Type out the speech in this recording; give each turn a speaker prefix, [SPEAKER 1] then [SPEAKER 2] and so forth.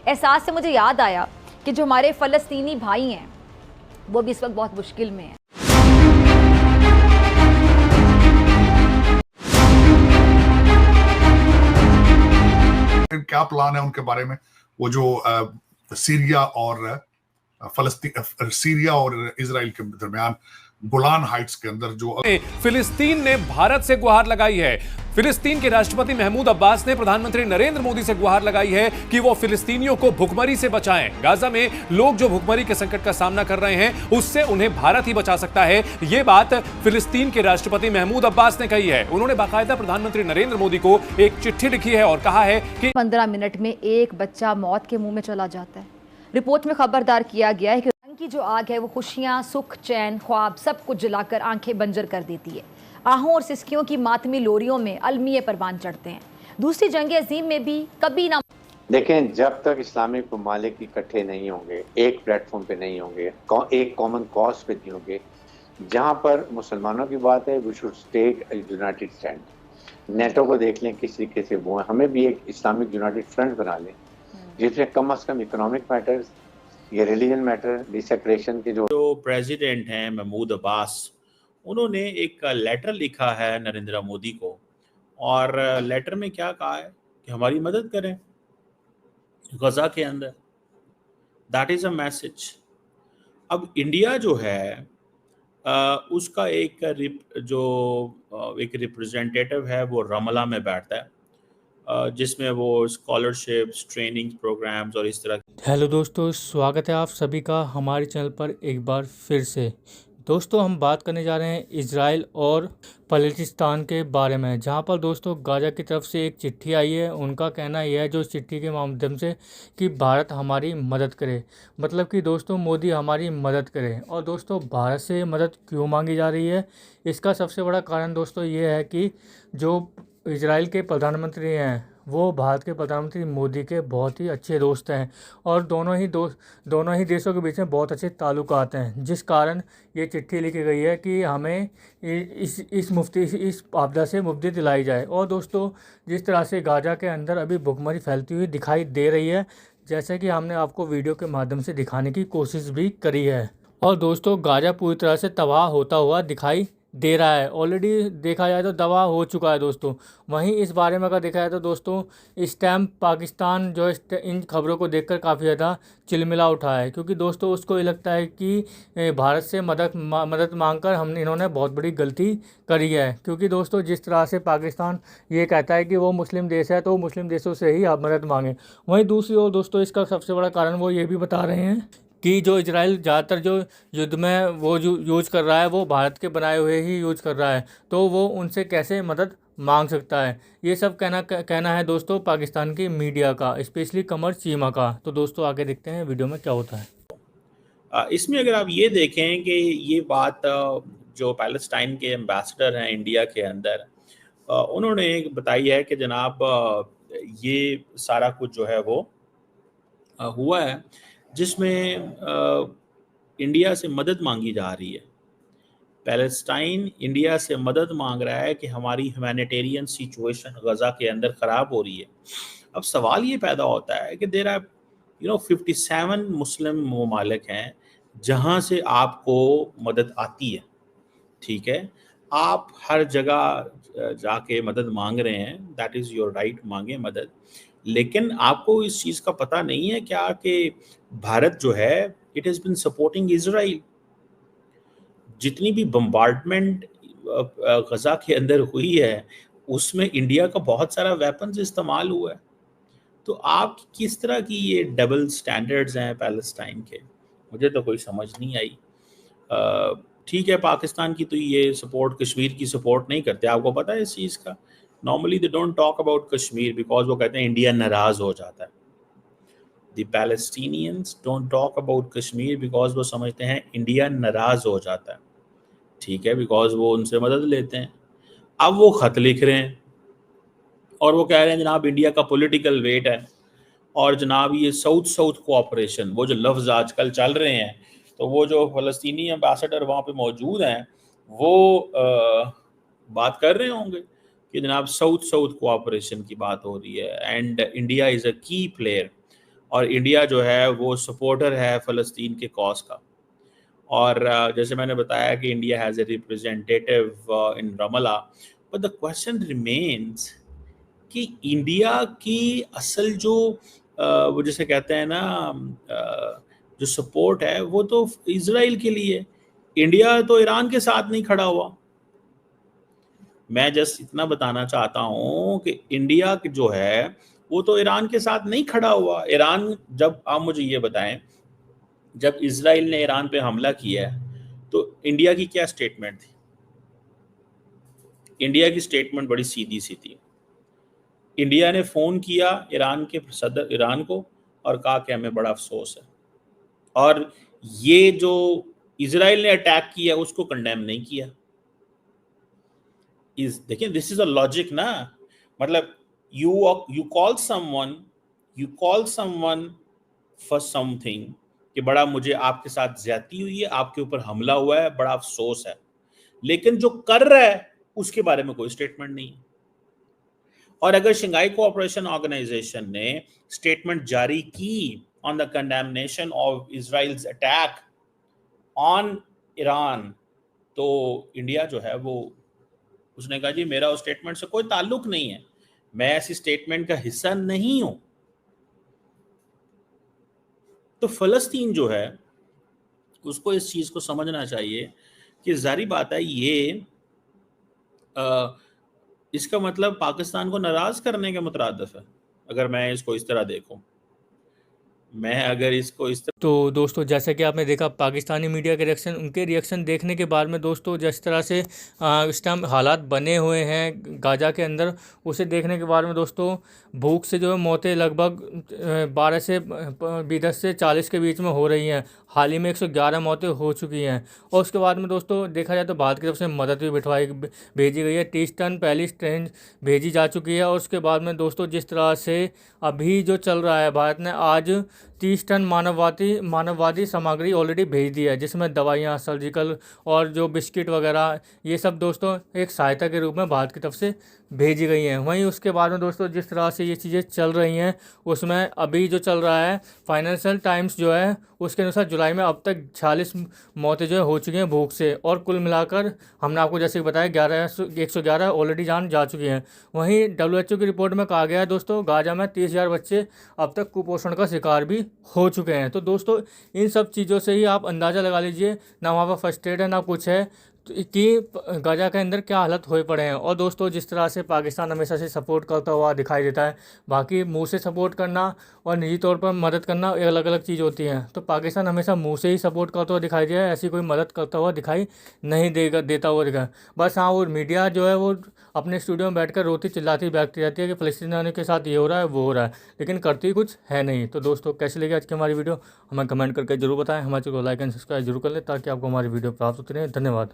[SPEAKER 1] एहसास से मुझे याद आया कि जो हमारे फ़लस्तीनी भाई हैं वो भी इस वक्त बहुत मुश्किल में हैं।
[SPEAKER 2] क्या प्लान है उनके बारे में, वो जो सीरिया और सीरिया और इजराइल के दरमियान गोलान हाइट्स के अंदर जो
[SPEAKER 3] फिलिस्तीन ने भारत से गुहार लगाई है। फिलिस्तीन के राष्ट्रपति महमूद अब्बास ने प्रधानमंत्री नरेंद्र मोदी से गुहार लगाई है कि वो फिलिस्तीनियों को भुखमरी से बचाएं। गाजा में लोग जो भुखमरी के संकट का सामना कर रहे हैं उससे उन्हें भारत ही बचा सकता है। ये बात फिलिस्तीन के राष्ट्रपति महमूद अब्बास ने कही है। उन्होंने बाकायदा प्रधानमंत्री नरेंद्र मोदी को एक चिट्ठी लिखी है और कहा है कि
[SPEAKER 1] 15 मिनट में एक बच्चा मौत के मुंह में चला जाता है। रिपोर्ट में खबरदार किया गया है कि रंग की जो आग है वो खुशियां, सुख, चैन, ख्वाब सब कुछ जलाकर आंखें बंजर कर देती है। आहों और सिसकियों की मातमी लोरियों में अलमिए परवान चढ़ते हैं। दूसरी जंग अजीम में भी कभी ना
[SPEAKER 4] देखें, जब तक इस्लामिक ममालिक इकट्ठे नहीं होंगे, एक प्लेटफॉर्म पे नहीं होंगे, एक कॉमन कॉज पे नहीं होंगे, जहां पर मुसलमानों की बात है, we should take united stand. NATO को देख लें किस तरीके से वो है, हमें भी एक इस्लामिक यूनाइटेड फ्रंट बना लें जिसमें कम से कम इकोनॉमिक मैटर्स, ये रिलीजन मैटर, डिसेपरेशन के जो
[SPEAKER 5] प्रेसिडेंट हैं महमूद अब्बास, उन्होंने एक लेटर लिखा है नरेंद्र मोदी को और लेटर में क्या कहा है कि हमारी मदद करें गजा के अंदर। That is a message. अब इंडिया जो है उसका एक रिप्रेजेंटेटिव है वो रमला में बैठता है जिसमें वो स्कॉलरशिप्स, ट्रेनिंग प्रोग्राम्स और इस तरह।
[SPEAKER 6] हेलो दोस्तों, स्वागत है आप सभी का हमारे चैनल पर एक बार फिर से। दोस्तों, हम बात करने जा रहे हैं इजराइल और बलूचिस्तान के बारे में, जहां पर दोस्तों गाजा की तरफ से एक चिट्ठी आई है। उनका कहना यह है जो चिट्ठी के माध्यम से कि भारत हमारी मदद करे, मतलब कि दोस्तों मोदी हमारी मदद करे। और दोस्तों भारत से मदद क्यों मांगी जा रही है, इसका सबसे बड़ा कारण दोस्तों ये है कि जो इजराइल के प्रधानमंत्री हैं वो भारत के प्रधानमंत्री मोदी के बहुत ही अच्छे दोस्त हैं और दोनों ही देशों के बीच में बहुत अच्छे ताल्लुकात हैं, जिस कारण ये चिट्ठी लिखी गई है कि हमें इस आपदा से मुक्ति दिलाई जाए। और दोस्तों जिस तरह से गाजा के अंदर अभी भुखमरी फैलती हुई दिखाई दे रही है, जैसे कि हमने आपको वीडियो के माध्यम से दिखाने की कोशिश भी करी है, और दोस्तों गाजा पूरी तरह से तबाह होता हुआ दिखाई दे रहा है। ऑलरेडी देखा जाए तो तबाह हो चुका है दोस्तों। वहीं इस बारे में अगर देखा जाए तो दोस्तों इस टाइम पाकिस्तान जो इन खबरों को देखकर काफ़ी ज़्यादा चिलमिला उठा है, क्योंकि दोस्तों उसको ये लगता है कि भारत से मदद मांगकर इन्होंने बहुत बड़ी गलती करी है। क्योंकि दोस्तों जिस तरह से पाकिस्तान ये कहता है कि वो मुस्लिम देश है तो मुस्लिम देशों से ही आप मदद मांगें, वहीं दूसरी ओर दोस्तों इसका सबसे बड़ा कारण वो ये भी बता रहे हैं कि जो इजराइल ज़्यादातर जो युद्ध में वो जो यूज कर रहा है वो भारत के बनाए हुए ही यूज कर रहा है, तो वो उनसे कैसे मदद मांग सकता है। ये सब कहना है दोस्तों पाकिस्तान की मीडिया का, स्पेशली कमर चीमा का। तो दोस्तों आगे देखते हैं वीडियो में क्या होता है।
[SPEAKER 5] इसमें अगर आप ये देखें कि ये बात जो पैलेस्टाइन के एम्बेसडर हैं इंडिया के अंदर, उन्होंने बताई है कि जनाब ये सारा कुछ जो है वो हुआ है जिसमें इंडिया से मदद मांगी जा रही है। पैलेस्टाइन इंडिया से मदद मांग रहा है कि हमारी ह्यूमैनिटेरियन सिचुएशन गजा के अंदर ख़राब हो रही है। अब सवाल ये पैदा होता है कि देयर आर 57 मुस्लिम ममालिक हैं जहां से आपको मदद आती है, ठीक है, आप हर जगह जाके मदद मांग रहे हैं, दैट इज़ योर राइट, मांगे मदद। लेकिन आपको इस चीज़ का पता नहीं है क्या कि भारत जो है it has been supporting Israel. जितनी भी बम्बार्डमेंट गजा के अंदर हुई है उसमें इंडिया का बहुत सारा वेपन्स इस्तेमाल हुआ है। तो आप किस तरह की ये डबल स्टैंडर्ड्स हैं पैलेस्टाइन के, मुझे तो कोई समझ नहीं आई। ठीक है, पाकिस्तान की तो ये सपोर्ट, कश्मीर की सपोर्ट नहीं करते, आपको पता है इस चीज़ का। Normally they don't talk about Kashmir because वो कहते हैं इंडिया नाराज हो जाता है। The Palestinians don't talk about Kashmir because वो समझते हैं इंडिया नाराज हो जाता है, ठीक है, बिकॉज वो उनसे मदद लेते हैं। अब वो ख़त लिख रहे हैं और वो कह रहे हैं जनाब इंडिया का पॉलिटिकल वेट है और जनाब ये साउथ साउथ कोऑपरेशन, वो जो लफ्ज़ आजकल चल रहे हैं, तो वो जो फ़लस्तीनी एम्बेसडर वहाँ पे मौजूद हैं वो बात कर रहे होंगे कि जनाब साउथ साउथ कोऑपरेशन की बात हो रही है एंड इंडिया इज़ अ की प्लेयर। और इंडिया जो है वो सपोर्टर है फ़लस्तीन के कॉज का। और जैसे मैंने बताया कि India has a representative in Ramallah, but the question remains कि इंडिया की असल जो वो जिसे कहते हैं ना जो सपोर्ट है वो तो इजराइल के लिए। इंडिया तो ईरान के साथ नहीं खड़ा हुआ। मैं जस्ट इतना बताना चाहता हूँ कि इंडिया जो है वो तो ईरान के साथ नहीं खड़ा हुआ। ईरान, जब आप मुझे ये बताएं, जब इजराइल ने ईरान पे हमला किया तो इंडिया की क्या स्टेटमेंट थी? इंडिया की स्टेटमेंट बड़ी सीधी सी थी। इंडिया ने फ़ोन किया ईरान के सदर ईरान को और कहा कि हमें बड़ा अफसोस है, और ये जो इजराइल ने अटैक किया उसको कंडेम नहीं किया। देखिए, दिस इज अ लॉजिक ना, मतलब you call someone for something कि बड़ा मुझे आपके साथ ज्यादती हुई है, आपके ऊपर हमला हुआ है, बड़ा अफसोस है, लेकिन जो कर रहा है उसके बारे में कोई स्टेटमेंट नहीं है। और अगर शंघाई कोऑपरेशन ऑर्गेनाइजेशन ने स्टेटमेंट जारी की on the condemnation of Israel's attack on Iran, तो इंडिया जो है वो उसने कहा जी मेरा उस स्टेटमेंट से कोई ताल्लुक नहीं है, मैं ऐसी स्टेटमेंट का हिस्सा नहीं हूं। तो फलस्तीन जो है उसको इस चीज को समझना चाहिए कि जारी बात है ये इसका मतलब पाकिस्तान को नाराज करने के मुतरादिफ है, अगर मैं इसको इस तरह देखूं। मैं अगर इसको इस तरह
[SPEAKER 6] तो दोस्तों जैसा कि आपने देखा पाकिस्तानी मीडिया के रिएक्शन, उनके रिएक्शन देखने के बाद में दोस्तों जिस तरह से इस टाइम हालात बने हुए हैं गाजा के अंदर, उसे देखने के बाद में दोस्तों भूख से जो है मौतें लगभग 12 से 10 से 40 के बीच में हो रही हैं। हाल ही में 111 मौतें हो चुकी हैं। और उसके बाद में दोस्तों देखा जाए तो भारत की तरफ से मदद भी भेजी गई है। 30 टन पहली ट्रेन भेजी जा चुकी है। और उसके बाद में दोस्तों जिस तरह से अभी जो चल रहा है, भारत ने आज 30 टन मानववादी सामग्री ऑलरेडी भेज दी है, जिसमें दवाइयाँ, सर्जिकल और जो बिस्किट वगैरह, ये सब दोस्तों एक सहायता के रूप में भारत की तरफ से भेजी गई हैं। वहीं उसके बाद में दोस्तों जिस तरह से ये चीज़ें चल रही हैं, उसमें अभी जो चल रहा है फाइनेंशियल टाइम्स जो है उसके अनुसार जुलाई में अब तक 46 मौतें जो है हो चुकी हैं भूख से। और कुल मिलाकर हमने आपको जैसे कि बताया 111 ऑलरेडी जान जा चुकी हैं। वहीं WHO की रिपोर्ट में कहा गया है दोस्तों गाजा में 30,000 बच्चे अब तक कुपोषण का शिकार भी हो चुके हैं। तो दोस्तों इन सब चीज़ों से ही आप अंदाज़ा लगा लीजिए, ना वहाँ पर फर्स्ट एड है ना कुछ है, कि गाजा के अंदर क्या हालत हुए पड़े हैं। और दोस्तों जिस तरह से पाकिस्तान हमेशा से सपोर्ट करता हुआ दिखाई देता है, बाकी मुंह से सपोर्ट करना और निजी तौर पर मदद करना अलग अलग चीज़ होती है। तो पाकिस्तान हमेशा मुंह से ही सपोर्ट करता हुआ दिखाई दिया है, ऐसी कोई मदद करता हुआ दिखाई नहीं देता हुआ दिखा। बस हाँ, और मीडिया जो है वो अपने स्टूडियो में बैठकर रोती चिल्लाती बैठती रहती है कि फ़लस्तीनियों के साथ ये हो रहा है वो हो रहा है, लेकिन करती कुछ है नहीं। तो दोस्तों कैसी लगी आज की हमारी वीडियो, हमें कमेंट करके जरूर बताएं। हमारे चैनल को लाइक एंड सब्सक्राइब जरूर कर लें ताकि आपको हमारी वीडियो प्राप्त होती रहे। धन्यवाद।